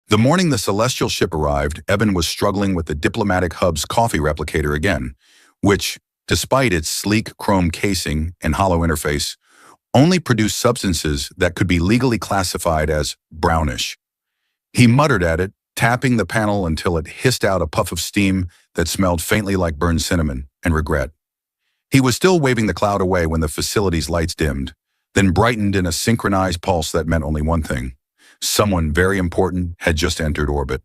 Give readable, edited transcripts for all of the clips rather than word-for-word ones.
The morning the celestial ship arrived, Evan was struggling with the diplomatic hub's coffee replicator again, which, despite its sleek chrome casing and hollow interface, only produced substances that could be legally classified as brownish. He muttered at it, tapping the panel until it hissed out a puff of steam that smelled faintly like burned cinnamon and regret. He was still waving the cloud away when the facility's lights dimmed, then brightened in a synchronized pulse that meant only one thing. Someone very important had just entered orbit.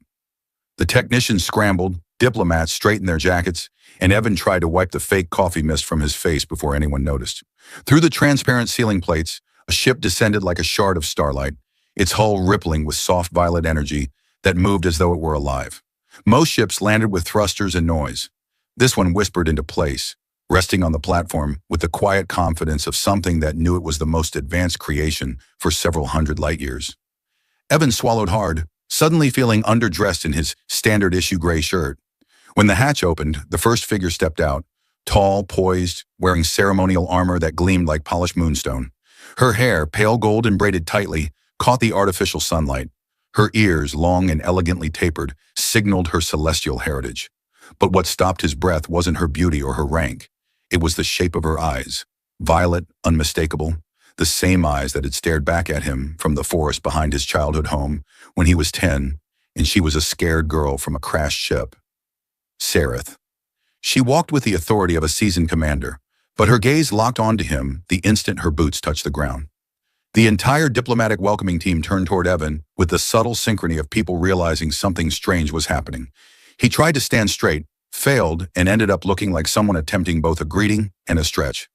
The technicians scrambled, diplomats straightened their jackets, and Evan tried to wipe the fake coffee mist from his face before anyone noticed. Through the transparent ceiling plates, a ship descended like a shard of starlight, its hull rippling with soft violet energy that moved as though it were alive. Most ships landed with thrusters and noise. This one whispered into place, resting on the platform with the quiet confidence of something that knew it was the most advanced creation for several hundred light years. Evan swallowed hard, suddenly feeling underdressed in his standard-issue gray shirt. When the hatch opened, the first figure stepped out, tall, poised, wearing ceremonial armor that gleamed like polished moonstone. Her hair, pale gold and braided tightly, caught the artificial sunlight. Her ears, long and elegantly tapered, signaled her celestial heritage. But what stopped his breath wasn't her beauty or her rank. It was the shape of her eyes, violet, unmistakable, the same eyes that had stared back at him from the forest behind his childhood home when he was 10, and she was a scared girl from a crashed ship. Sareth. She walked with the authority of a seasoned commander, but her gaze locked onto him the instant her boots touched the ground. The entire diplomatic welcoming team turned toward Evan with the subtle synchrony of people realizing something strange was happening. He tried to stand straight, failed, and ended up looking like someone attempting both a greeting and a stretch.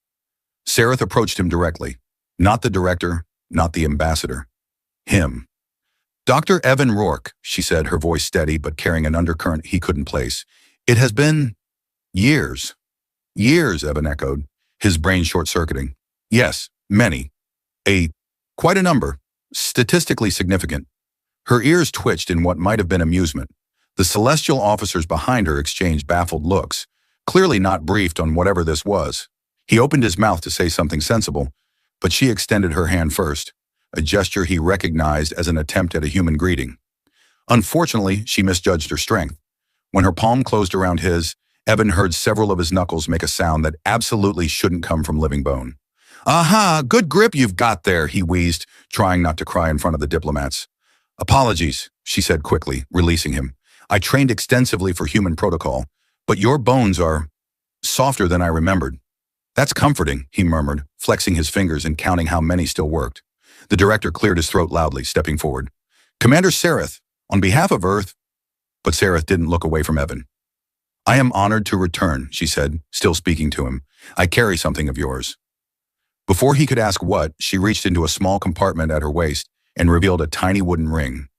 Sareth approached him directly. Not the director, not the ambassador. Him. "Dr. Evan Rourke," she said, her voice steady but carrying an undercurrent he couldn't place. "It has been years." "Years," Evan echoed, his brain short-circuiting. "Yes, many. Quite a number. Statistically significant." Her ears twitched in what might have been amusement. The celestial officers behind her exchanged baffled looks, clearly not briefed on whatever this was. He opened his mouth to say something sensible, but she extended her hand first, a gesture he recognized as an attempt at a human greeting. Unfortunately, she misjudged her strength. When her palm closed around his, Evan heard several of his knuckles make a sound that absolutely shouldn't come from living bone. "Aha, good grip you've got there," he wheezed, trying not to cry in front of the diplomats. "Apologies," she said quickly, releasing him. "I trained extensively for human protocol, but your bones are softer than I remembered." "That's comforting," he murmured, flexing his fingers and counting how many still worked. The director cleared his throat loudly, stepping forward. "Commander Sareth, on behalf of Earth—" But Sareth didn't look away from Evan. "I am honored to return," she said, still speaking to him. "I carry something of yours." Before he could ask what, she reached into a small compartment at her waist and revealed a tiny wooden ring.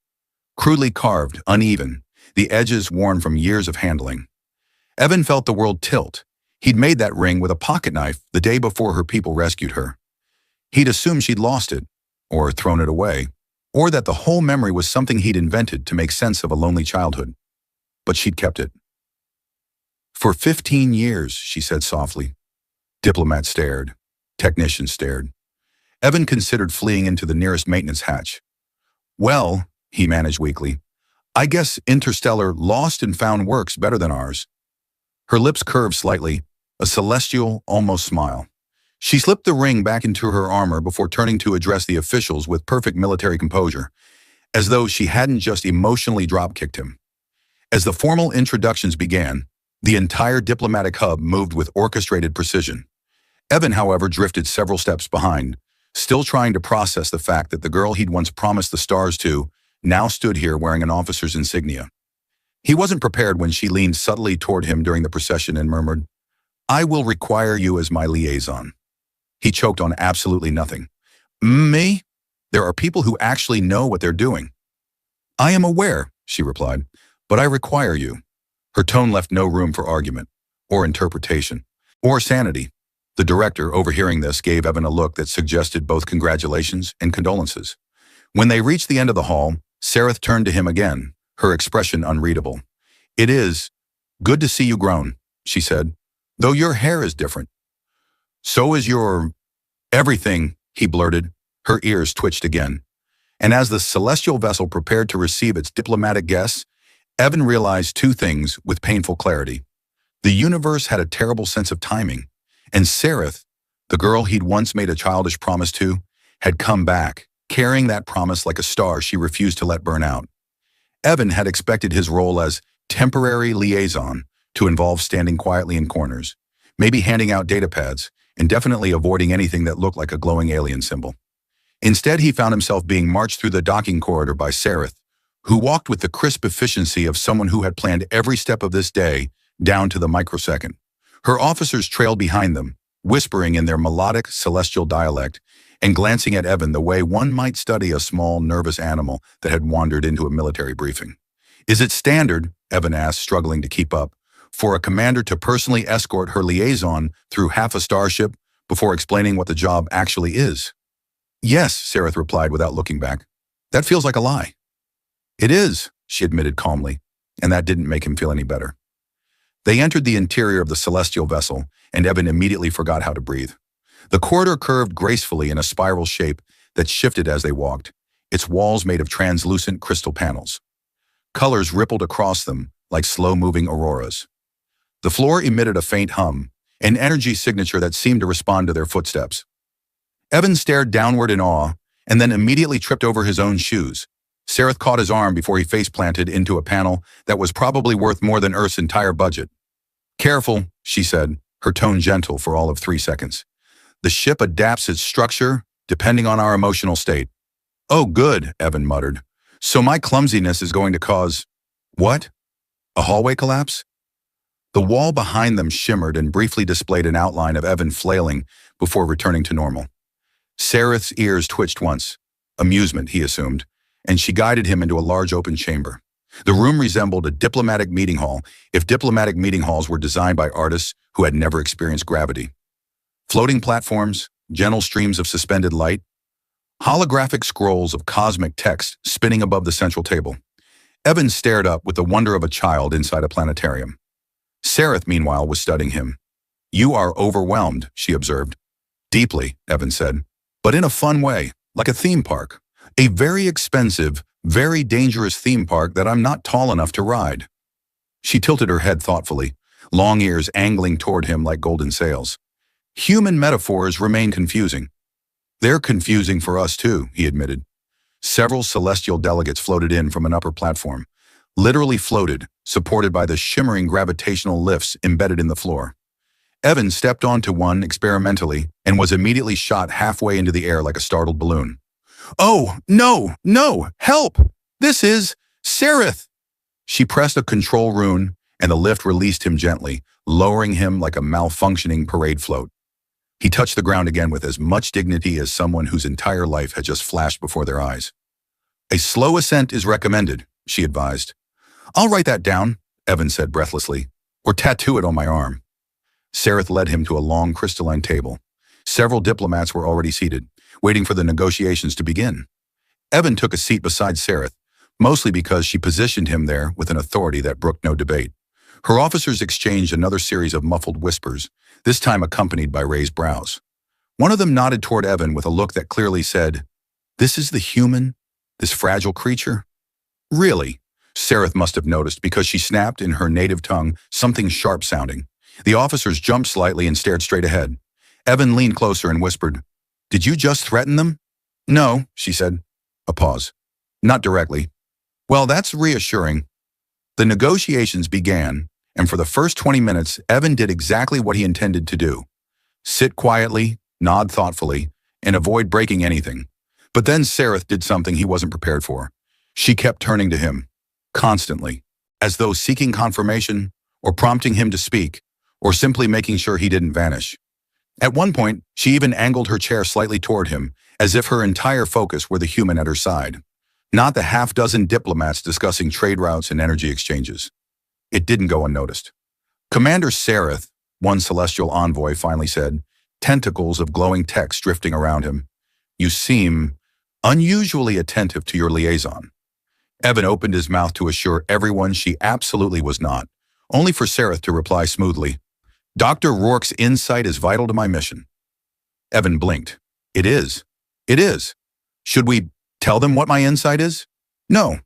Crudely carved, uneven, the edges worn from years of handling. Evan felt the world tilt. He'd made that ring with a pocket knife the day before her people rescued her. He'd assumed she'd lost it, or thrown it away, or that the whole memory was something he'd invented to make sense of a lonely childhood. But she'd kept it. "For 15 years, she said softly. Diplomat stared. Technician stared. Evan considered fleeing into the nearest maintenance hatch. "Well," he managed weakly, "I guess interstellar lost and found works better than ours." Her lips curved slightly, a celestial, almost smile. She slipped the ring back into her armor before turning to address the officials with perfect military composure, as though she hadn't just emotionally drop-kicked him. As the formal introductions began, the entire diplomatic hub moved with orchestrated precision. Evan, however, drifted several steps behind, still trying to process the fact that the girl he'd once promised the stars to now stood here wearing an officer's insignia. He wasn't prepared when she leaned subtly toward him during the procession and murmured, "I will require you as my liaison." He choked on absolutely nothing. "Me? There are people who actually know what they're doing." "I am aware," she replied, "but I require you." Her tone left no room for argument, or interpretation, or sanity. The director, overhearing this, gave Evan a look that suggested both congratulations and condolences. When they reached the end of the hall, Sareth turned to him again, her expression unreadable. "It is good to see you grown," she said, "though your hair is different." "So is your everything," he blurted. Her ears twitched again. And as the celestial vessel prepared to receive its diplomatic guests, Evan realized two things with painful clarity. The universe had a terrible sense of timing, and Sereth, the girl he'd once made a childish promise to, had come back, carrying that promise like a star she refused to let burn out. Evan had expected his role as temporary liaison to involve standing quietly in corners, maybe handing out data pads, and definitely avoiding anything that looked like a glowing alien symbol. Instead, he found himself being marched through the docking corridor by Sereth, who walked with the crisp efficiency of someone who had planned every step of this day down to the microsecond. Her officers trailed behind them, whispering in their melodic celestial dialect and glancing at Evan the way one might study a small, nervous animal that had wandered into a military briefing. "Is it standard," Evan asked, struggling to keep up, "for a commander to personally escort her liaison through half a starship before explaining what the job actually is?" "Yes," Sereth replied without looking back. "That feels like a lie." "It is," she admitted calmly, and that didn't make him feel any better. They entered the interior of the celestial vessel, and Evan immediately forgot how to breathe. The corridor curved gracefully in a spiral shape that shifted as they walked, its walls made of translucent crystal panels. Colors rippled across them like slow-moving auroras. The floor emitted a faint hum, an energy signature that seemed to respond to their footsteps. Evan stared downward in awe, and then immediately tripped over his own shoes. Sereth caught his arm before he face-planted into a panel that was probably worth more than Earth's entire budget. "Careful," she said, her tone gentle for all of 3 seconds. "The ship adapts its structure depending on our emotional state." "Oh, good," Evan muttered. "So my clumsiness is going to cause—" "What? A hallway collapse?" The wall behind them shimmered and briefly displayed an outline of Evan flailing before returning to normal. Sereth's ears twitched once. Amusement, he assumed, and she guided him into a large open chamber. The room resembled a diplomatic meeting hall, if diplomatic meeting halls were designed by artists who had never experienced gravity. Floating platforms, gentle streams of suspended light, holographic scrolls of cosmic text spinning above the central table. Evan stared up with the wonder of a child inside a planetarium. Sereth, meanwhile, was studying him. "You are overwhelmed," she observed. "Deeply," Evan said, "but in a fun way, like a theme park. A very expensive, very dangerous theme park that I'm not tall enough to ride." She tilted her head thoughtfully, long ears angling toward him like golden sails. "Human metaphors remain confusing." "They're confusing for us too," he admitted. Several celestial delegates floated in from an upper platform, literally floated, supported by the shimmering gravitational lifts embedded in the floor. Evan stepped onto one experimentally and was immediately shot halfway into the air like a startled balloon. "Oh, no, no, help! This is Sereth!" She pressed a control rune, and the lift released him gently, lowering him like a malfunctioning parade float. He touched the ground again with as much dignity as someone whose entire life had just flashed before their eyes. "A slow ascent is recommended," she advised. "I'll write that down," Evan said breathlessly, "or tattoo it on my arm." Sereth led him to a long crystalline table. Several diplomats were already seated, waiting for the negotiations to begin. Evan took a seat beside Sereth, mostly because she positioned him there with an authority that brooked no debate. Her officers exchanged another series of muffled whispers, this time accompanied by raised brows. One of them nodded toward Evan with a look that clearly said, "This is the human, this fragile creature?" "Really?" Sereth must have noticed because she snapped in her native tongue something sharp-sounding. The officers jumped slightly and stared straight ahead. Evan leaned closer and whispered, "Did you just threaten them?" "No," she said. A pause. "Not directly." "Well, that's reassuring." The negotiations began, and for the first 20 minutes, Evan did exactly what he intended to do. Sit quietly, nod thoughtfully, and avoid breaking anything. But then Sereth did something he wasn't prepared for. She kept turning to him, constantly, as though seeking confirmation, or prompting him to speak, or simply making sure he didn't vanish. At one point, she even angled her chair slightly toward him, as if her entire focus were the human at her side, not the half-dozen diplomats discussing trade routes and energy exchanges. It didn't go unnoticed. "Commander Sereth," one celestial envoy finally said, tentacles of glowing text drifting around him, "you seem unusually attentive to your liaison." Evan opened his mouth to assure everyone she absolutely was not, only for Sereth to reply smoothly, "Dr. Rourke's insight is vital to my mission." Evan blinked. "It is. It is. Should we Tell them what my insight is? No.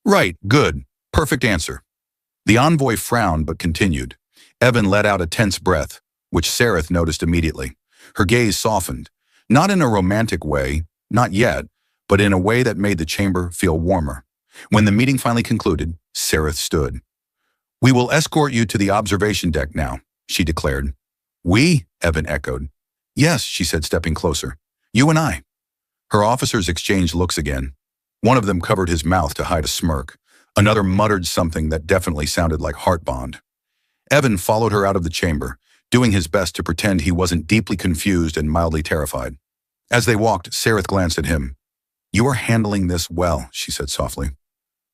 Right, good. Perfect answer. The envoy frowned but continued. Evan let out a tense breath, which Sareth noticed immediately. Her gaze softened, not in a romantic way, not yet, but in a way that made the chamber feel warmer. When the meeting finally concluded, Sareth stood. "We will escort you to the observation deck now," she declared. "We?" Evan echoed. "Yes," she said, stepping closer. "You and I." Her officers exchanged looks again. One of them covered his mouth to hide a smirk. Another muttered something that definitely sounded like heart bond. Evan followed her out of the chamber, doing his best to pretend he wasn't deeply confused and mildly terrified. As they walked, Sareth glanced at him. "You are handling this well," she said softly.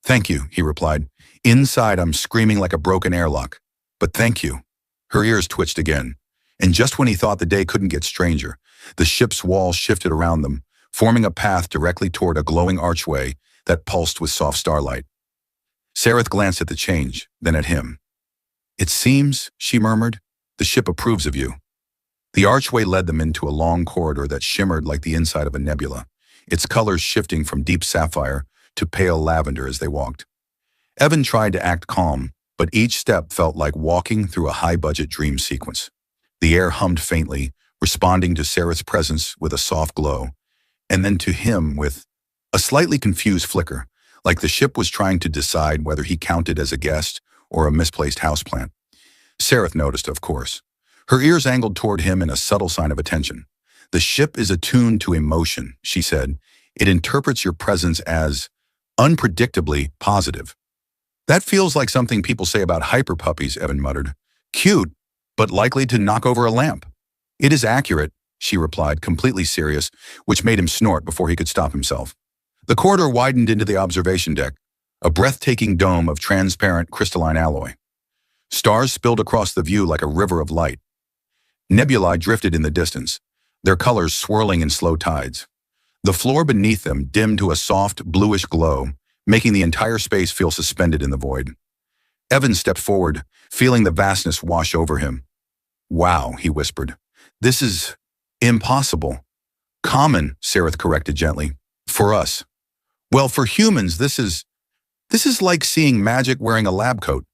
"Thank you," he replied. "Inside, I'm screaming like a broken airlock. But thank you." Her ears twitched again. And just when he thought the day couldn't get stranger, the ship's wall shifted around them, forming a path directly toward a glowing archway that pulsed with soft starlight. Sareth glanced at the change, then at him. "It seems," she murmured, "the ship approves of you." The archway led them into a long corridor that shimmered like the inside of a nebula, its colors shifting from deep sapphire to pale lavender as they walked. Evan tried to act calm, but each step felt like walking through a high-budget dream sequence. The air hummed faintly, responding to Sareth's presence with a soft glow, and then to him with a slightly confused flicker, like the ship was trying to decide whether he counted as a guest or a misplaced houseplant. Sareth noticed, of course. Her ears angled toward him in a subtle sign of attention. "The ship is attuned to emotion," she said. "It interprets your presence as unpredictably positive." "That feels like something people say about hyper puppies," Evan muttered. "Cute, but likely to knock over a lamp." "It is accurate," she replied, completely serious, which made him snort before he could stop himself. The corridor widened into the observation deck, a breathtaking dome of transparent crystalline alloy. Stars spilled across the view like a river of light. Nebulae drifted in the distance, their colors swirling in slow tides. The floor beneath them dimmed to a soft, bluish glow, making the entire space feel suspended in the void. Evan stepped forward, feeling the vastness wash over him. "Wow," he whispered. "This is impossible." "Common," Sareth corrected gently. "For us. Well, for humans, this is like seeing magic wearing a lab coat."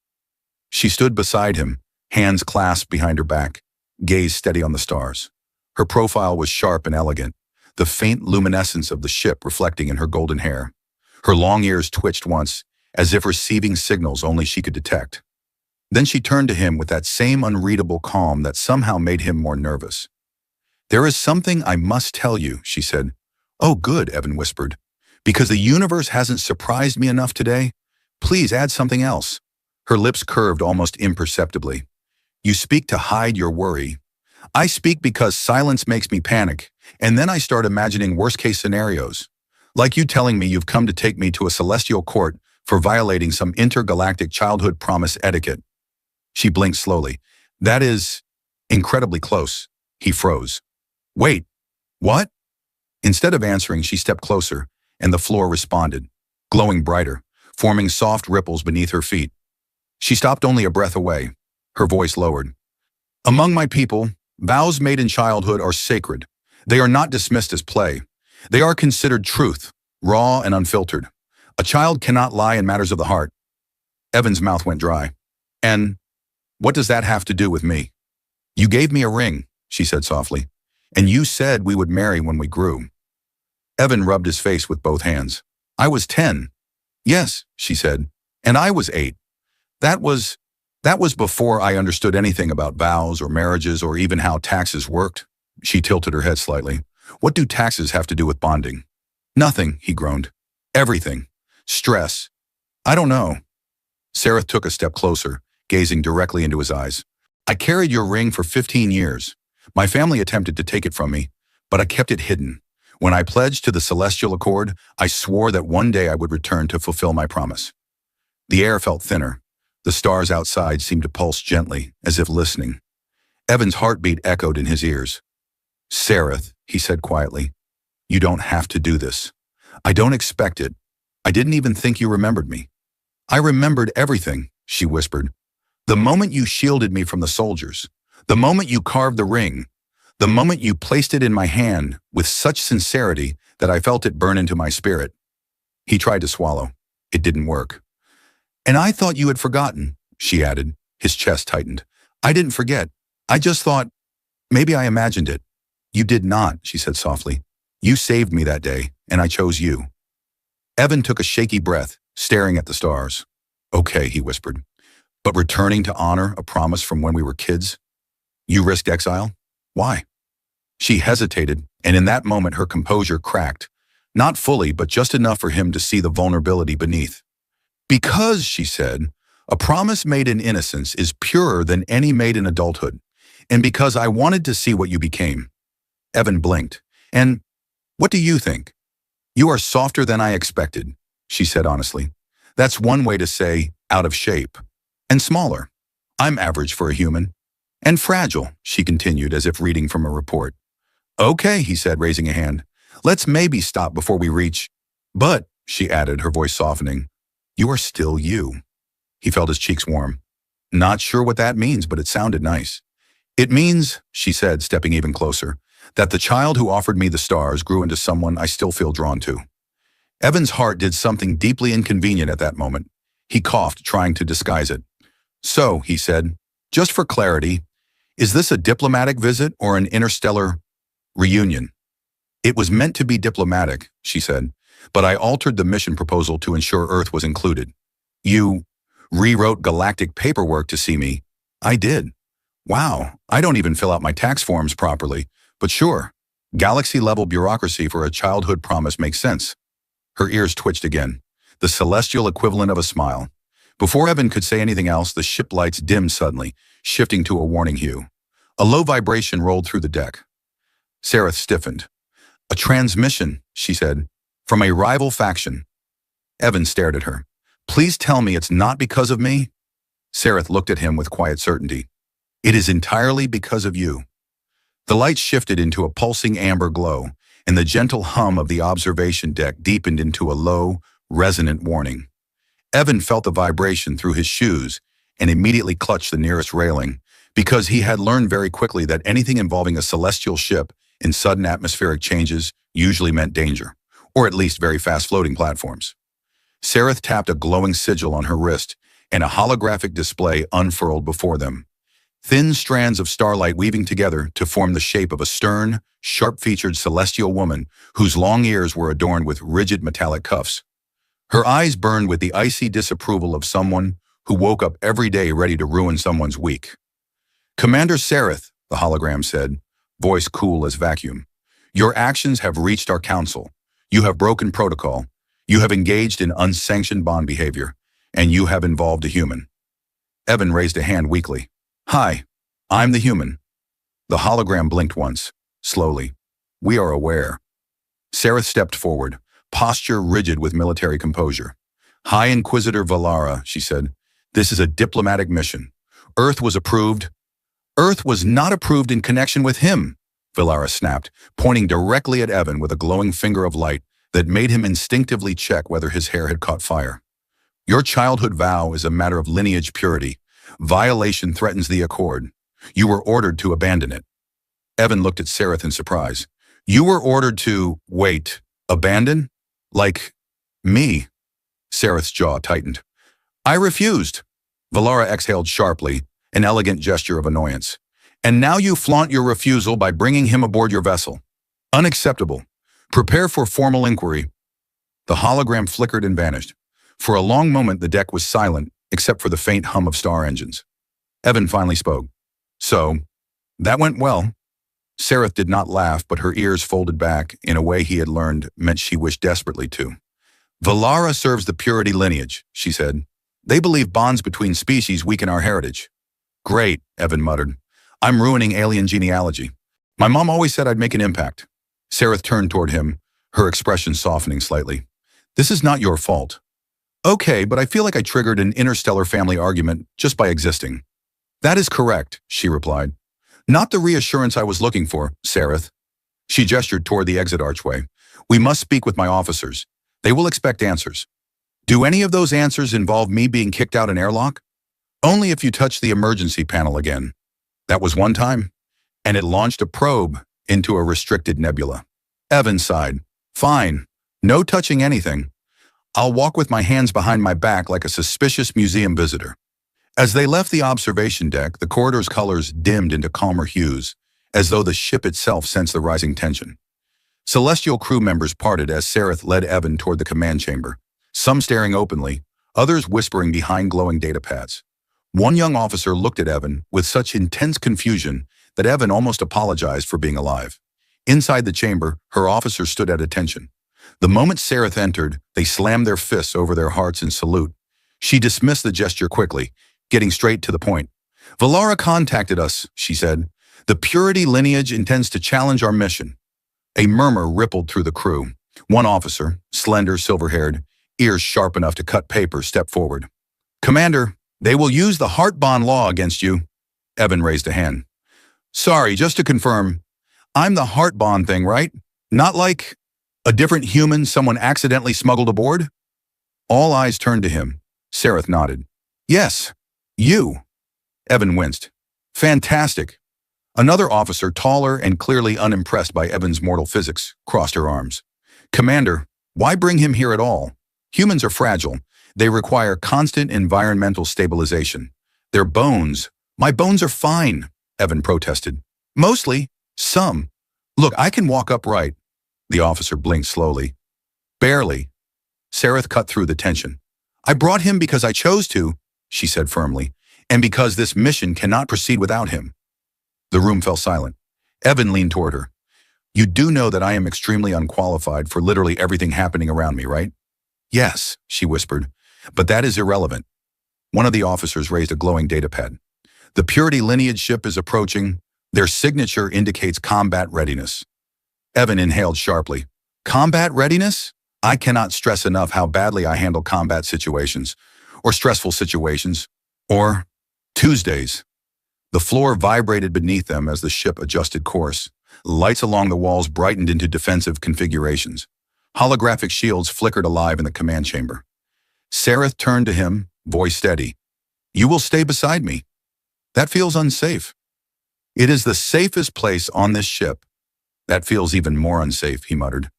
She stood beside him, hands clasped behind her back, gaze steady on the stars. Her profile was sharp and elegant, the faint luminescence of the ship reflecting in her golden hair. Her long ears twitched once, as if receiving signals only she could detect. Then she turned to him with that same unreadable calm that somehow made him more nervous. "There is something I must tell you," she said. "Oh, good," Evan whispered. "Because the universe hasn't surprised me enough today. Please add something else." Her lips curved almost imperceptibly. "You speak to hide your worry. I speak because silence makes me panic, and then I start imagining worst-case scenarios. Like you telling me you've come to take me to a celestial court for violating some intergalactic childhood promise etiquette." She blinked slowly. "That is incredibly close." He froze. "Wait, what?" Instead of answering, she stepped closer, and the floor responded, glowing brighter, forming soft ripples beneath her feet. She stopped only a breath away, her voice lowered. "Among my people, vows made in childhood are sacred. They are not dismissed as play. They are considered truth, raw and unfiltered. A child cannot lie in matters of the heart." Evan's mouth went dry. "And what does that have to do with me?" "You gave me a ring," she said softly, "and you said we would marry when we grew." Evan rubbed his face with both hands. "I was 10. "Yes," she said, "and I was 8. That was before I understood anything about vows or marriages or even how taxes worked." She tilted her head slightly. "What do taxes have to do with bonding?" "Nothing," he groaned. "Everything. Stress. I don't know." Sareth took a step closer, gazing directly into his eyes. "I carried your ring for 15 years. My family attempted to take it from me, but I kept it hidden. When I pledged to the Celestial Accord, I swore that one day I would return to fulfill my promise." The air felt thinner. The stars outside seemed to pulse gently, as if listening. Evan's heartbeat echoed in his ears. "Sareth," he said quietly, "you don't have to do this. I don't expect it. I didn't even think you remembered me." "I remembered everything," she whispered. "The moment you shielded me from the soldiers, the moment you carved the ring, the moment you placed it in my hand with such sincerity that I felt it burn into my spirit. He tried to swallow. It didn't work. And I thought you had forgotten, she added. His chest tightened. I didn't forget. I just thought, maybe I imagined it. You did not, she said softly. You saved me that day, and I chose you. Evan took a shaky breath, staring at the stars. Okay, he whispered. But returning to honor a promise from when we were kids? You risked exile? Why? She hesitated, and in that moment her composure cracked. Not fully, but just enough for him to see the vulnerability beneath. Because, she said, a promise made in innocence is purer than any made in adulthood, and because I wanted to see what you became. Evan blinked. And what do you think? You are softer than I expected, she said honestly. That's one way to say out of shape. And smaller. I'm average for a human. And fragile, she continued as if reading from a report. Okay, he said, raising a hand. Let's maybe stop before we reach. But, she added, her voice softening, you are still you. He felt his cheeks warm. Not sure what that means, but it sounded nice. It means, she said, stepping even closer, that the child who offered me the stars grew into someone I still feel drawn to. Evan's heart did something deeply inconvenient at that moment. He coughed, trying to disguise it. So, he said, just for clarity, is this a diplomatic visit or an interstellar reunion? It was meant to be diplomatic, she said, but I altered the mission proposal to ensure Earth was included. You rewrote galactic paperwork to see me. I did. Wow, I don't even fill out my tax forms properly, but sure, galaxy-level bureaucracy for a childhood promise makes sense. Her ears twitched again, the celestial equivalent of a smile. Before Evan could say anything else, the ship lights dimmed suddenly, shifting to a warning hue. A low vibration rolled through the deck. Sareth stiffened. A transmission, she said, from a rival faction. Evan stared at her. Please tell me it's not because of me? Sareth looked at him with quiet certainty. It is entirely because of you. The light shifted into a pulsing amber glow, and the gentle hum of the observation deck deepened into a low, resonant warning. Evan felt the vibration through his shoes and immediately clutched the nearest railing, because he had learned very quickly that anything involving a celestial ship in sudden atmospheric changes usually meant danger, or at least very fast-floating platforms. Sareth tapped a glowing sigil on her wrist, and a holographic display unfurled before them. Thin strands of starlight weaving together to form the shape of a stern, sharp-featured celestial woman whose long ears were adorned with rigid metallic cuffs. Her eyes burned with the icy disapproval of someone who woke up every day ready to ruin someone's week. Commander Sareth, the hologram said, voice cool as vacuum. Your actions have reached our council. You have broken protocol. You have engaged in unsanctioned bond behavior, and you have involved a human. Evan raised a hand weakly. Hi, I'm the human. The hologram blinked once, slowly. We are aware. Sareth stepped forward, posture rigid with military composure. High Inquisitor Valara, she said, this is a diplomatic mission. Earth was approved. Earth was not approved in connection with him, Valara snapped, pointing directly at Evan with a glowing finger of light that made him instinctively check whether his hair had caught fire. Your childhood vow is a matter of lineage purity. Violation threatens the accord. You were ordered to abandon it. Evan looked at Sareth in surprise. You were ordered to, wait, abandon? Like, me? Sareth's jaw tightened. I refused. Valara exhaled sharply, an elegant gesture of annoyance. And now you flaunt your refusal by bringing him aboard your vessel. Unacceptable. Prepare for formal inquiry. The hologram flickered and vanished. For a long moment, the deck was silent, except for the faint hum of star engines. Evan finally spoke. So, that went well. Sareth did not laugh, but her ears folded back in a way he had learned meant she wished desperately to. Valara serves the purity lineage, she said. They believe bonds between species weaken our heritage. Great, Evan muttered. I'm ruining alien genealogy. My mom always said I'd make an impact. Sareth turned toward him, her expression softening slightly. This is not your fault. Okay, but I feel like I triggered an interstellar family argument just by existing. That is correct, she replied. Not the reassurance I was looking for, Sareth. She gestured toward the exit archway. We must speak with my officers. They will expect answers. Do any of those answers involve me being kicked out an airlock? Only if you touch the emergency panel again. That was one time, and it launched a probe into a restricted nebula. Evan sighed. Fine. No touching anything. I'll walk with my hands behind my back like a suspicious museum visitor. As they left the observation deck, the corridor's colors dimmed into calmer hues, as though the ship itself sensed the rising tension. Celestial crew members parted as Sareth led Evan toward the command chamber, some staring openly, others whispering behind glowing datapads. One young officer looked at Evan with such intense confusion that Evan almost apologized for being alive. Inside the chamber, her officers stood at attention. The moment Sareth entered, they slammed their fists over their hearts in salute. She dismissed the gesture quickly, getting straight to the point. "Valara contacted us," she said. "The Purity lineage intends to challenge our mission." A murmur rippled through the crew. One officer, slender, silver-haired, ears sharp enough to cut paper, stepped forward. "Commander, they will use the heart bond law against you." Evan raised a hand. "Sorry, just to confirm, I'm the heart bond thing, right? Not like a different human someone accidentally smuggled aboard?" All eyes turned to him. Sareth nodded. "Yes, you." Evan winced. "Fantastic." Another officer, taller and clearly unimpressed by Evan's mortal physics, crossed her arms. "Commander, why bring him here at all? Humans are fragile. They require constant environmental stabilization. Their bones. My bones are fine," Evan protested. "Mostly. Some. Look, I can walk upright." The officer blinked slowly. "Barely." Sareth cut through the tension. "I brought him because I chose to," she said firmly, "and because this mission cannot proceed without him." The room fell silent. Evan leaned toward her. "You do know that I am extremely unqualified for literally everything happening around me, right?" "Yes," she whispered, "but that is irrelevant." One of the officers raised a glowing datapad. "The Purity lineage ship is approaching. Their signature indicates combat readiness." Evan inhaled sharply. "Combat readiness? I cannot stress enough how badly I handle combat situations, or stressful situations, or Tuesdays." The floor vibrated beneath them as the ship adjusted course. Lights along the walls brightened into defensive configurations. Holographic shields flickered alive in the command chamber. Sareth turned to him, voice steady. "You will stay beside me." "That feels unsafe." "It is the safest place on this ship." "That feels even more unsafe," he muttered.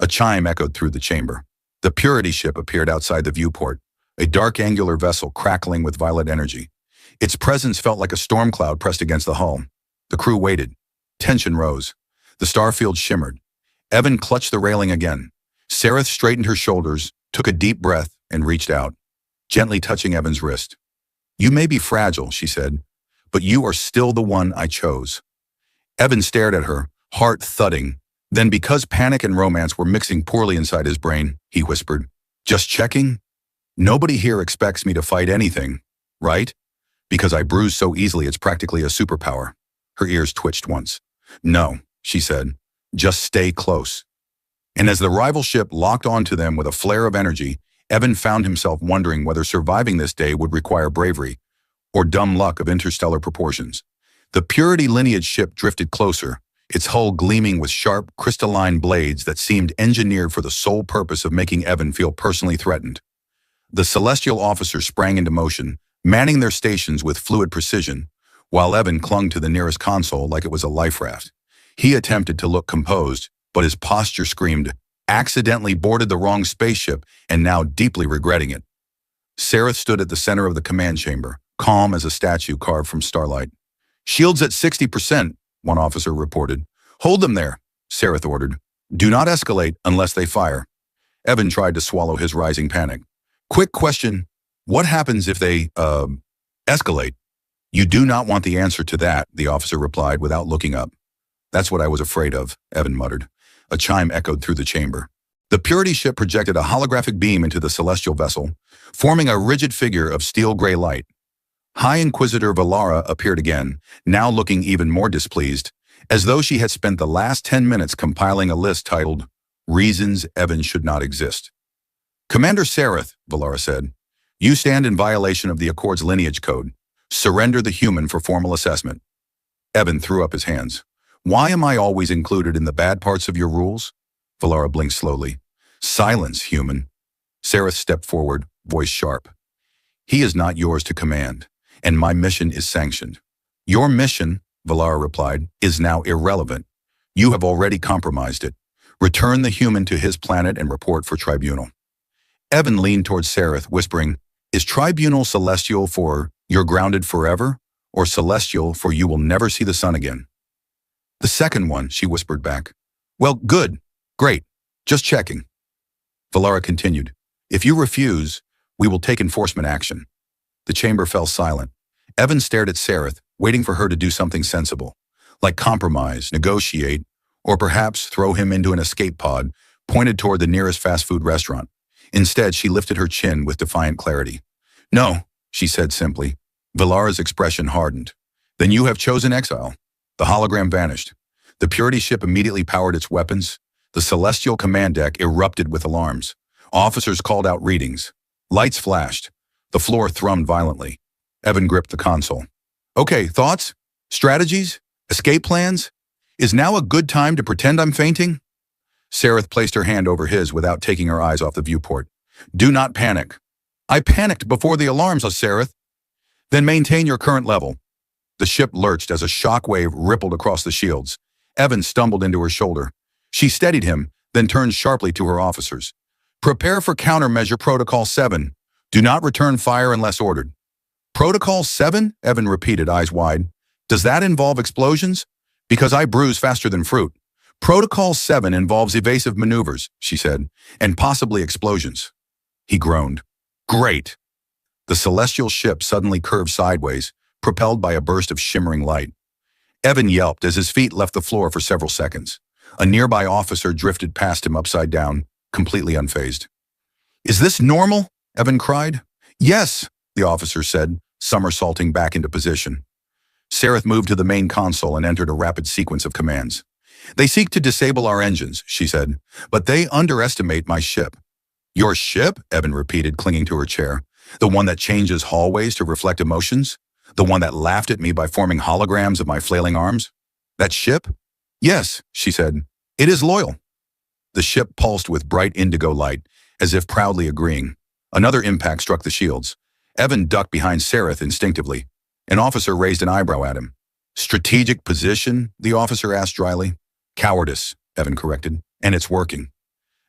A chime echoed through the chamber. The Purity ship appeared outside the viewport, a dark angular vessel crackling with violet energy. Its presence felt like a storm cloud pressed against the hull. The crew waited. Tension rose. The starfield shimmered. Evan clutched the railing again. Sareth straightened her shoulders, took a deep breath, and reached out, gently touching Evan's wrist. "You may be fragile," she said, "but you are still the one I chose." Evan stared at her, heart thudding. Then, because panic and romance were mixing poorly inside his brain, he whispered, "Just checking? Nobody here expects me to fight anything, right? Because I bruise so easily it's practically a superpower." Her ears twitched once. "No," she said, "just stay close." And as the rival ship locked onto them with a flare of energy, Evan found himself wondering whether surviving this day would require bravery or dumb luck of interstellar proportions. The Purity lineage ship drifted closer, its hull gleaming with sharp, crystalline blades that seemed engineered for the sole purpose of making Evan feel personally threatened. The celestial officers sprang into motion, manning their stations with fluid precision, while Evan clung to the nearest console like it was a life raft. He attempted to look composed, but his posture screamed, accidentally boarded the wrong spaceship and now deeply regretting it. Sareth stood at the center of the command chamber, calm as a statue carved from starlight. "Shields at 60%, one officer reported. "Hold them there," Sareth ordered. "Do not escalate unless they fire." Evan tried to swallow his rising panic. "Quick question. What happens if they, escalate?" "You do not want the answer to that," the officer replied without looking up. "That's what I was afraid of," Evan muttered. A chime echoed through the chamber. The Purity ship projected a holographic beam into the celestial vessel, forming a rigid figure of steel-gray light. High Inquisitor Valara appeared again, now looking even more displeased, as though she had spent the last 10 minutes compiling a list titled, "Reasons Evan Should Not Exist." "Commander Sareth," Valara said, "you stand in violation of the Accord's lineage code. Surrender the human for formal assessment." Evan threw up his hands. "Why am I always included in the bad parts of your rules?" Valara blinked slowly. "Silence, human." Sareth stepped forward, voice sharp. "He is not yours to command, and my mission is sanctioned." "Your mission," Valara replied, "is now irrelevant. You have already compromised it. Return the human to his planet and report for tribunal." Evan leaned towards Sareth, whispering, "Is tribunal celestial for you're grounded forever, or celestial for you will never see the sun again?" "The second one," she whispered back. "Well, good. Great. Just checking." Valara continued, "If you refuse, we will take enforcement action." The chamber fell silent. Evan stared at Sareth, waiting for her to do something sensible, like compromise, negotiate, or perhaps throw him into an escape pod pointed toward the nearest fast food restaurant. Instead, she lifted her chin with defiant clarity. "No," she said simply. Valara's expression hardened. "Then you have chosen exile." The hologram vanished. The Purity ship immediately powered its weapons. The celestial command deck erupted with alarms. Officers called out readings. Lights flashed. The floor thrummed violently. Evan gripped the console. "Okay, thoughts? Strategies? Escape plans? Is now a good time to pretend I'm fainting?" Sareth placed her hand over his without taking her eyes off the viewport. "Do not panic." "I panicked before the alarms, Sareth." "Then maintain your current level." The ship lurched as a shockwave rippled across the shields. Evan stumbled into her shoulder. She steadied him, then turned sharply to her officers. "Prepare for countermeasure Protocol 7. Do not return fire unless ordered." "Protocol 7? Evan repeated, eyes wide. "Does that involve explosions? Because I bruise faster than fruit." "Protocol 7 involves evasive maneuvers," she said, "and possibly explosions." He groaned. "Great." The celestial ship suddenly curved sideways, propelled by a burst of shimmering light. Evan yelped as his feet left the floor for several seconds. A nearby officer drifted past him upside down, completely unfazed. "Is this normal?" Evan cried. "Yes," the officer said, somersaulting back into position. Sareth moved to the main console and entered a rapid sequence of commands. "They seek to disable our engines," she said, "but they underestimate my ship." "Your ship?" Evan repeated, clinging to her chair. "The one that changes hallways to reflect emotions? The one that laughed at me by forming holograms of my flailing arms? That ship?" "Yes," she said. "It is loyal." The ship pulsed with bright indigo light, as if proudly agreeing. Another impact struck the shields. Evan ducked behind Sareth instinctively. An officer raised an eyebrow at him. "Strategic position?" the officer asked dryly. "Cowardice," Evan corrected. "And it's working."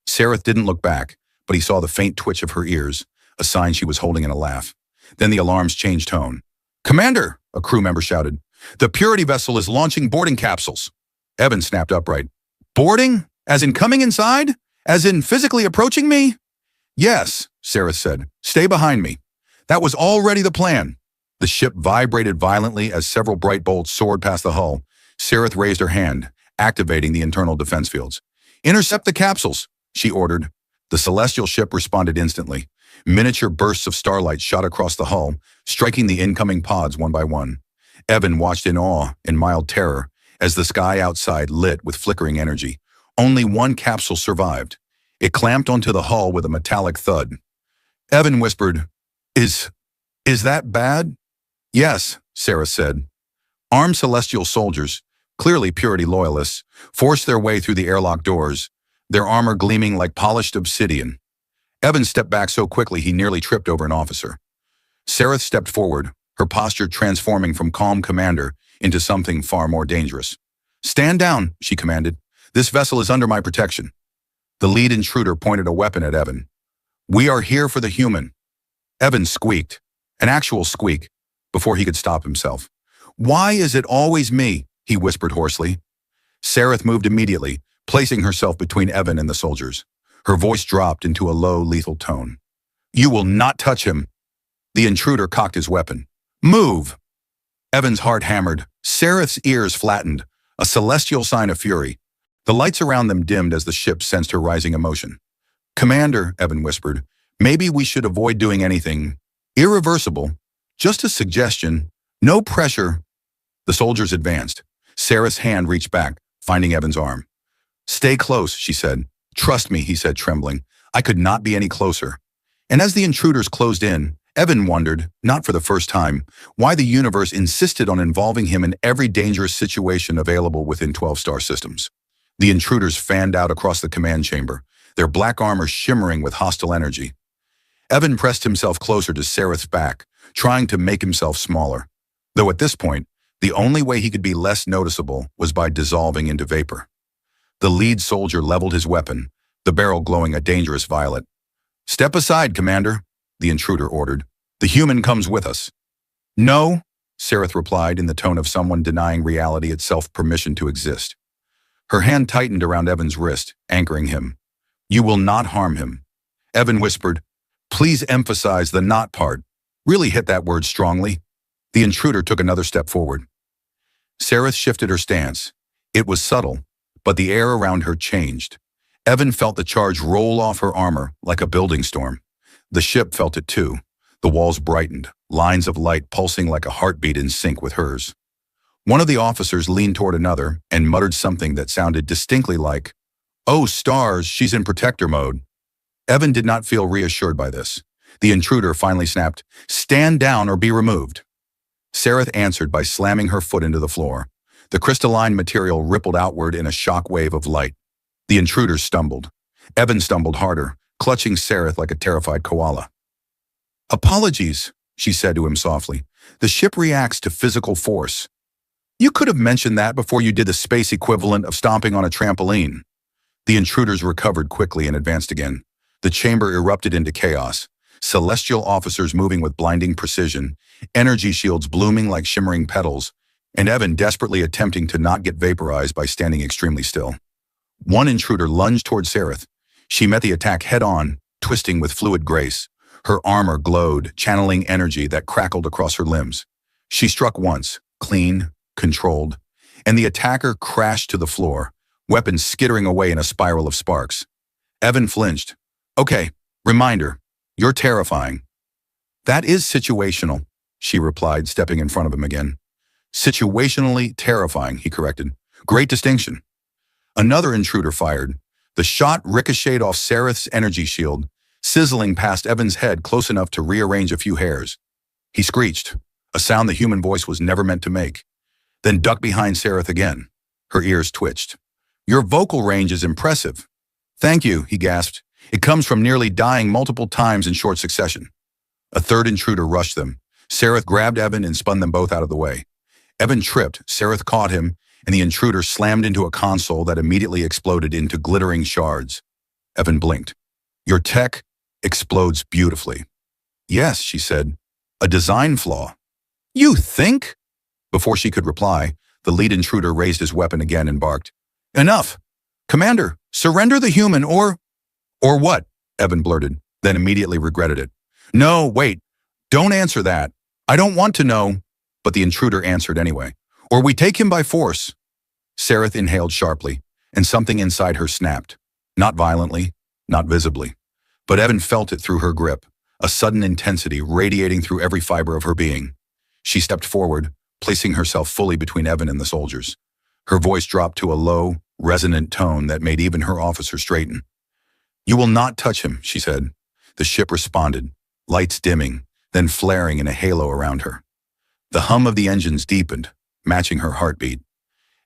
Sareth didn't look back, but he saw the faint twitch of her ears, a sign she was holding in a laugh. Then the alarms changed tone. "Commander!" a crew member shouted. "The Purity vessel is launching boarding capsules." Evan snapped upright. "Boarding? As in coming inside? As in physically approaching me?" "Yes," Sareth said. "Stay behind me." "That was already the plan." The ship vibrated violently as several bright bolts soared past the hull. Sareth raised her hand, activating the internal defense fields. "Intercept the capsules," she ordered. The celestial ship responded instantly. Miniature bursts of starlight shot across the hull, striking the incoming pods one by one. Evan watched in awe and mild terror as the sky outside lit with flickering energy. Only one capsule survived. It clamped onto the hull with a metallic thud. Evan whispered, Is that bad?" "Yes," Sareth said. Armed celestial soldiers, clearly Purity loyalists, forced their way through the airlock doors, their armor gleaming like polished obsidian. Evan stepped back so quickly he nearly tripped over an officer. Sareth stepped forward, her posture transforming from calm commander into something far more dangerous. "Stand down," she commanded. "This vessel is under my protection." The lead intruder pointed a weapon at Evan. "We are here for the human." Evan squeaked, an actual squeak, before he could stop himself. "Why is it always me?" he whispered hoarsely. Sareth moved immediately, placing herself between Evan and the soldiers. Her voice dropped into a low, lethal tone. "You will not touch him." The intruder cocked his weapon. "Move!" Evan's heart hammered. Sareth's ears flattened, a celestial sign of fury. The lights around them dimmed as the ship sensed her rising emotion. "Commander," Evan whispered, "maybe we should avoid doing anything irreversible. Just a suggestion. No pressure." The soldiers advanced. Sarah's hand reached back, finding Evan's arm. "Stay close," she said. "Trust me," he said, trembling. "I could not be any closer." And as the intruders closed in, Evan wondered, not for the first time, why the universe insisted on involving him in every dangerous situation available within 12 star systems. The intruders fanned out across the command chamber, their black armor shimmering with hostile energy. Evan pressed himself closer to Sareth's back, trying to make himself smaller. Though at this point, the only way he could be less noticeable was by dissolving into vapor. The lead soldier leveled his weapon, the barrel glowing a dangerous violet. Step aside, Commander, the intruder ordered. The human comes with us. No, Sareth replied in the tone of someone denying reality itself permission to exist. Her hand tightened around Evan's wrist, anchoring him. You will not harm him. Evan whispered, please emphasize the not part. Really hit that word strongly. The intruder took another step forward. Sareth shifted her stance. It was subtle, but the air around her changed. Evan felt the charge roll off her armor like a building storm. The ship felt it too. The walls brightened, lines of light pulsing like a heartbeat in sync with hers. One of the officers leaned toward another and muttered something that sounded distinctly like, "Oh, stars, she's in protector mode." Evan did not feel reassured by this. The intruder finally snapped, "Stand down or be removed." Sareth answered by slamming her foot into the floor. The crystalline material rippled outward in a shock wave of light. The intruder stumbled. Evan stumbled harder, clutching Sareth like a terrified koala. "Apologies," she said to him softly. "The ship reacts to physical force. You could have mentioned that before you did the space equivalent of stomping on a trampoline." The intruders recovered quickly and advanced again. The chamber erupted into chaos. Celestial officers moving with blinding precision, energy shields blooming like shimmering petals, and Evan desperately attempting to not get vaporized by standing extremely still. One intruder lunged toward Sareth. She met the attack head-on, twisting with fluid grace. Her armor glowed, channeling energy that crackled across her limbs. She struck once, clean, controlled, and the attacker crashed to the floor, weapon skittering away in a spiral of sparks. Evan flinched. "Okay, reminder, you're terrifying." "That is situational," she replied, stepping in front of him again. "Situationally terrifying," he corrected. "Great distinction." Another intruder fired. The shot ricocheted off Sareth's energy shield, sizzling past Evan's head close enough to rearrange a few hairs. He screeched, a sound the human voice was never meant to make, then ducked behind Sareth again. Her ears twitched. "Your vocal range is impressive." "Thank you," he gasped. "It comes from nearly dying multiple times in short succession." A third intruder rushed them. Sareth grabbed Evan and spun them both out of the way. Evan tripped, Sareth caught him, and the intruder slammed into a console that immediately exploded into glittering shards. Evan blinked. "Your tech explodes beautifully." "Yes," she said. "A design flaw." "You think?" Before she could reply, the lead intruder raised his weapon again and barked. "Enough! Commander, surrender the human or—" "Or what?" Evan blurted, then immediately regretted it. "No, wait. Don't answer that. I don't want to know." But the intruder answered anyway. "Or we take him by force." Sareth inhaled sharply, and something inside her snapped. Not violently, not visibly. But Evan felt it through her grip, a sudden intensity radiating through every fiber of her being. She stepped forward, placing herself fully between Evan and the soldiers. Her voice dropped to a low, resonant tone that made even her officer straighten. "You will not touch him," she said. The ship responded, lights dimming, then flaring in a halo around her. The hum of the engines deepened, matching her heartbeat.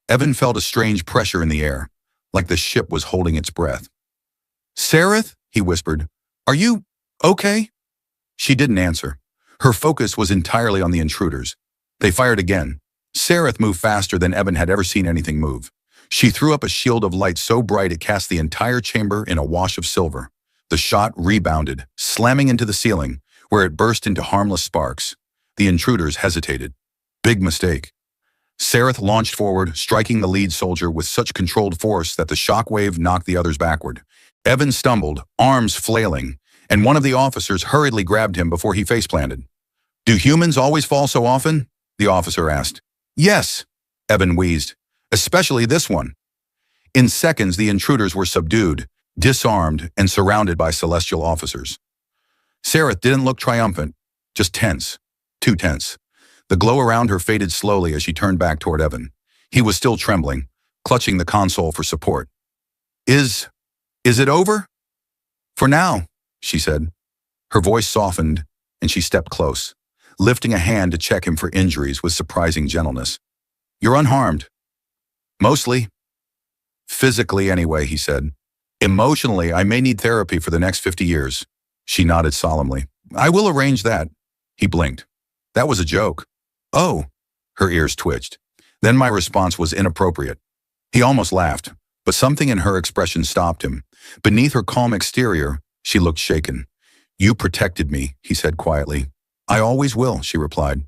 Evan felt a strange pressure in the air, like the ship was holding its breath. "Sareth," he whispered, "are you okay?" She didn't answer. Her focus was entirely on the intruders. They fired again. Sareth moved faster than Evan had ever seen anything move. She threw up a shield of light so bright it cast the entire chamber in a wash of silver. The shot rebounded, slamming into the ceiling, where it burst into harmless sparks. The intruders hesitated. Big mistake. Sareth launched forward, striking the lead soldier with such controlled force that the shockwave knocked the others backward. Evan stumbled, arms flailing, and one of the officers hurriedly grabbed him before he face-planted. "Do humans always fall so often?" the officer asked. "Yes," Evan wheezed. "Especially this one." In seconds, the intruders were subdued, disarmed, and surrounded by celestial officers. Sareth didn't look triumphant, just tense. Too tense. The glow around her faded slowly as she turned back toward Evan. He was still trembling, clutching the console for support. Is it over?" "For now," she said. Her voice softened, and she stepped close, lifting a hand to check him for injuries with surprising gentleness. "You're unharmed." "Mostly." "Physically, anyway," he said. "Emotionally, I may need therapy for the next 50 years. She nodded solemnly. "I will arrange that." He blinked. "That was a joke." "Oh." Her ears twitched. Then my response was inappropriate. He almost laughed, but something in her expression stopped him. Beneath her calm exterior, she looked shaken. You protected me, he said quietly. I always will, she replied.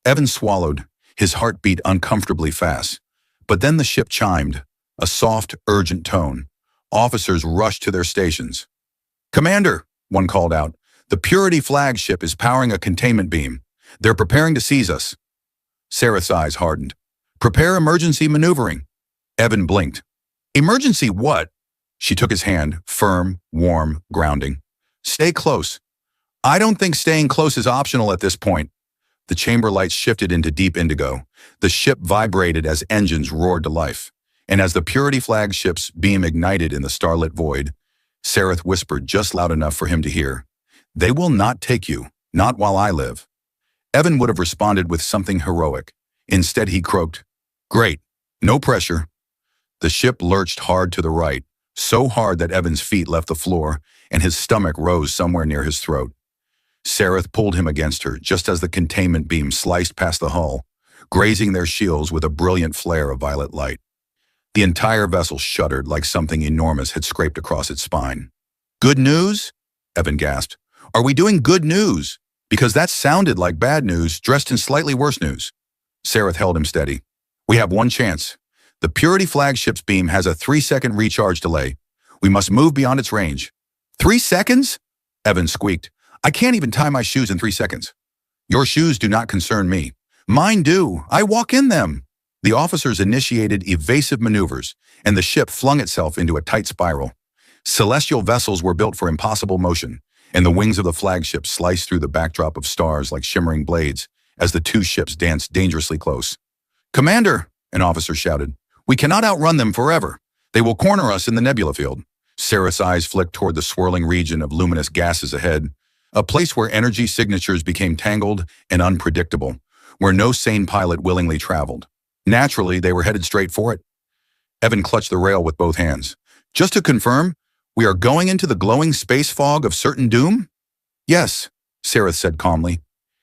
Evan swallowed, his heart beat uncomfortably fast. But then the ship chimed, a soft, urgent tone. Officers rushed to their stations. Commander, one called out, the Purity flagship is powering a containment beam. They're preparing to seize us. Sareth's eyes hardened. Prepare emergency maneuvering. Evan blinked. Emergency what? She took his hand, firm, warm, grounding. Stay close. I don't think staying close is optional at this point. The chamber lights shifted into deep indigo. The ship vibrated as engines roared to life. And as the Purity flagship's beam ignited in the starlit void, Sareth whispered just loud enough for him to hear. They will not take you, not while I live. Evan would have responded with something heroic. Instead, he croaked, Great, no pressure. The ship lurched hard to the right, so hard that Evan's feet left the floor and his stomach rose somewhere near his throat. Sareth pulled him against her just as the containment beam sliced past the hull, grazing their shields with a brilliant flare of violet light. The entire vessel shuddered like something enormous had scraped across its spine. Good news? Evan gasped. Are we doing good news? Because that sounded like bad news dressed in slightly worse news. Sareth held him steady. We have one chance. The Purity flagship's beam has a 3-second recharge delay. We must move beyond its range. 3 seconds? Evan squeaked. I can't even tie my shoes in 3 seconds. Your shoes do not concern me. Mine do. I walk in them. The officers initiated evasive maneuvers, and the ship flung itself into a tight spiral. Celestial vessels were built for impossible motion, and the wings of the flagship sliced through the backdrop of stars like shimmering blades as the two ships danced dangerously close. Commander, an officer shouted, we cannot outrun them forever. They will corner us in the nebula field. Sareth's eyes flicked toward the swirling region of luminous gases ahead, a place where energy signatures became tangled and unpredictable, where no sane pilot willingly traveled. Naturally, they were headed straight for it. Evan clutched the rail with both hands. Just to confirm, we are going into the glowing space fog of certain doom? Yes, Sareth said calmly.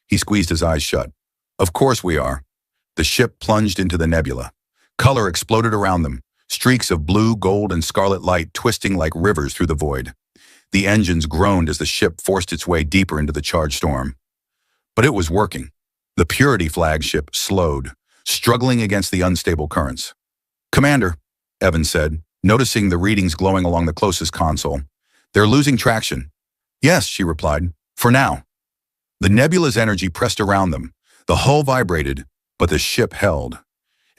He squeezed his eyes shut. Of course we are. The ship plunged into the nebula. Color exploded around them, streaks of blue, gold, and scarlet light twisting like rivers through the void. The engines groaned as the ship forced its way deeper into the charged storm. But it was working. The Purity flagship slowed, struggling against the unstable currents. Commander, Evan said, noticing the readings glowing along the closest console. They're losing traction. Yes, she replied, for now. The nebula's energy pressed around them. The hull vibrated, but the ship held.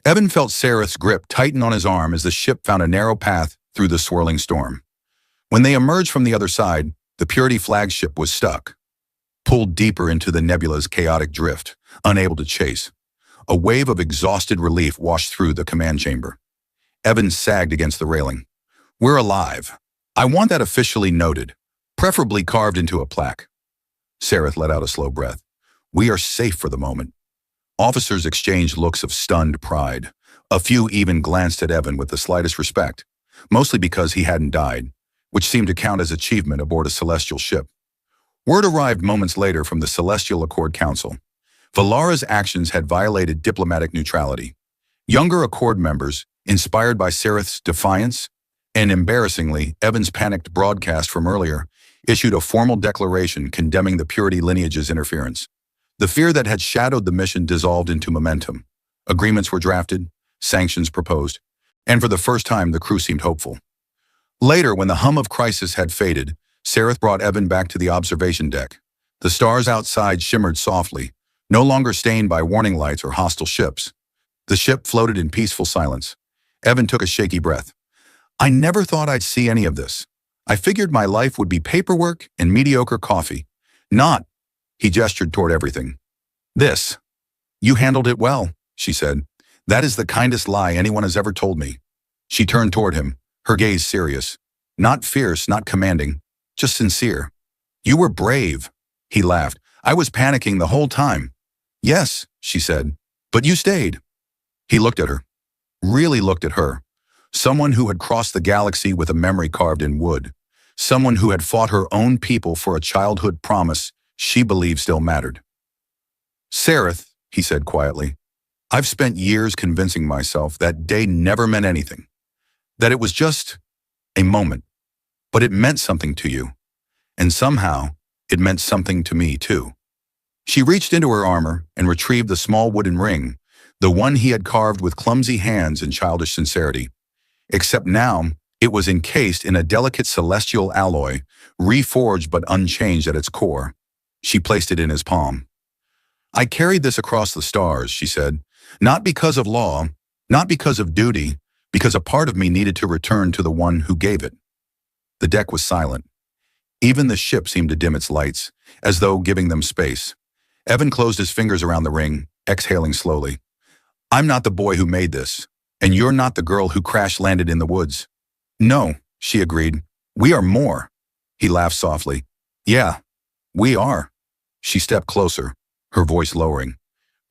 Evan felt Sareth's grip tighten on his arm as the ship found a narrow path through the swirling storm. When they emerged from the other side, the Purity flagship was stuck, pulled deeper into the nebula's chaotic drift, unable to chase. A wave of exhausted relief washed through the command chamber. Evan sagged against the railing. We're alive. I want that officially noted, preferably carved into a plaque. Sareth let out a slow breath. We are safe for the moment. Officers exchanged looks of stunned pride. A few even glanced at Evan with the slightest respect, mostly because he hadn't died, which seemed to count as achievement aboard a celestial ship. Word arrived moments later from the Celestial Accord Council. Valara's actions had violated diplomatic neutrality. Younger Accord members, inspired by Sareth's defiance, and embarrassingly, Evan's panicked broadcast from earlier, issued a formal declaration condemning the Purity lineage's interference. The fear that had shadowed the mission dissolved into momentum. Agreements were drafted, sanctions proposed, and for the first time the crew seemed hopeful. Later, when the hum of crisis had faded, Sareth brought Evan back to the observation deck. The stars outside shimmered softly, no longer stained by warning lights or hostile ships. The ship floated in peaceful silence. Evan took a shaky breath. I never thought I'd see any of this. I figured my life would be paperwork and mediocre coffee. Not. He gestured toward everything. This. You handled it well, she said. That is the kindest lie anyone has ever told me. She turned toward him, her gaze serious. Not fierce, not commanding, just sincere. You were brave. He laughed. I was panicking the whole time. Yes, she said, but you stayed. He looked at her. Really looked at her. Someone who had crossed the galaxy with a memory carved in wood. Someone who had fought her own people for a childhood promise she believed still mattered. Sareth, he said quietly, I've spent years convincing myself that day never meant anything. That it was just a moment. But it meant something to you. And somehow, it meant something to me, too. She reached into her armor and retrieved the small wooden ring, the one he had carved with clumsy hands and childish sincerity. Except now, it was encased in a delicate celestial alloy, reforged but unchanged at its core. She placed it in his palm. I carried this across the stars, she said, not because of law, not because of duty, because a part of me needed to return to the one who gave it. The deck was silent. Even the ship seemed to dim its lights, as though giving them space. Evan closed his fingers around the ring, exhaling slowly. I'm not the boy who made this, and you're not the girl who crash-landed in the woods. No, she agreed. We are more. He laughed softly. Yeah, we are. She stepped closer, her voice lowering.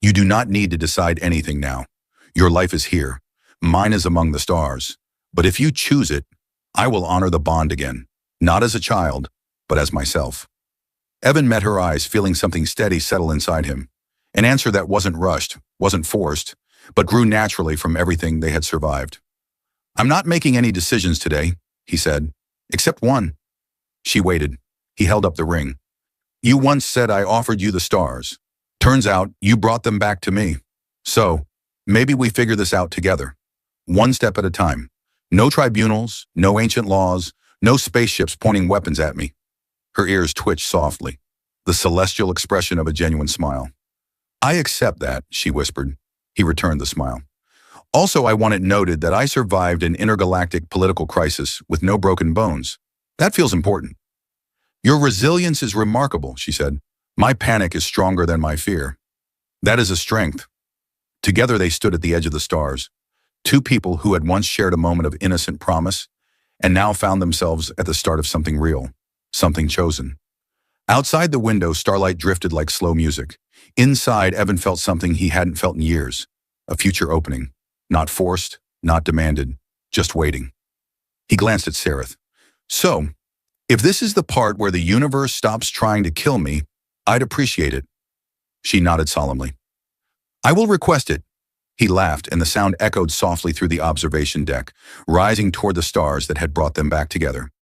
You do not need to decide anything now. Your life is here. Mine is among the stars. But if you choose it, I will honor the bond again, not as a child, but as myself. Evan met her eyes, feeling something steady settle inside him. An answer that wasn't rushed, wasn't forced, but grew naturally from everything they had survived. I'm not making any decisions today, he said, except one. She waited. He held up the ring. You once said I offered you the stars. Turns out you brought them back to me. So, maybe we figure this out together. One step at a time. No tribunals, no ancient laws, no spaceships pointing weapons at me. Her ears twitched softly, the celestial expression of a genuine smile. I accept that, she whispered. He returned the smile. Also, I want it noted that I survived an intergalactic political crisis with no broken bones. That feels important. Your resilience is remarkable, she said. My panic is stronger than my fear. That is a strength. Together they stood at the edge of the stars, two people who had once shared a moment of innocent promise and now found themselves at the start of something real, something chosen. Outside the window, starlight drifted like slow music. Inside, Evan felt something he hadn't felt in years, a future opening. Not forced, not demanded, just waiting. He glanced at Sareth. So, if this is the part where the universe stops trying to kill me, I'd appreciate it. She nodded solemnly. I will request it. He laughed, and the sound echoed softly through the observation deck, rising toward the stars that had brought them back together.